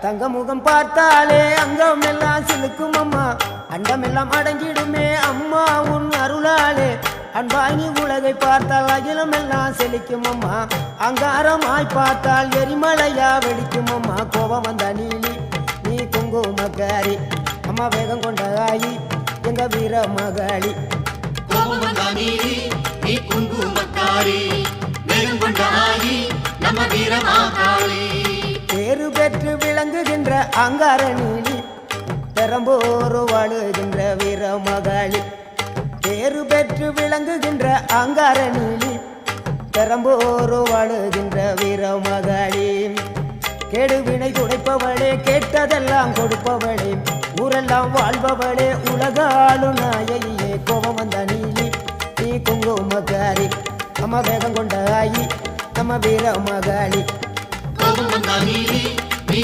தங்க முகம் பார்த்தாலே அங்கம் எல்லாம் சிலுக்கும் அம்மா அண்டமெல்லாம் அடங்கிடுமே அம்மா உன் அருளாலே அன்பாய் நீ உலகை பார்த்தால் அகிலம் எல்லாம் செழிக்கும் அம்மா அங்காரமாய் பார்த்தால் எரிமலையா வெடிக்கும் அம்மா கோபம் வந்த நீலி நீ குங்குமக்காரி அம்மா வேகம் கொண்ட ஆயி எங்க வீர மகாளி கோபம் வந்த நீலி நீ குங்குமக்காரி வேகம் கொண்ட ஆயி நம்ம வீர மகாளி பேரு பெற்று விளங்குகின்ற அங்கார நீலி பெரம்போர் வாழுகின்ற வீர மகாளி பேரு பெற்று விளங்குகின்ற அங்கார நீலி பெரம்போர் வாழுகின்ற வீர மகாளி கேடுவினை துடைப்பவளே கேட்டதெல்லாம் கொடுப்பவளே ஊரெல்லாம் வாழ்பவளே உலகாலும் நாயகியே கோபம் வந்த நீலி நீ குங்குமக்காரி அம்மா வேகம் கொண்ட ஆயி நம்ம வீர மகாளி கோபம் வந்த நீலி நீ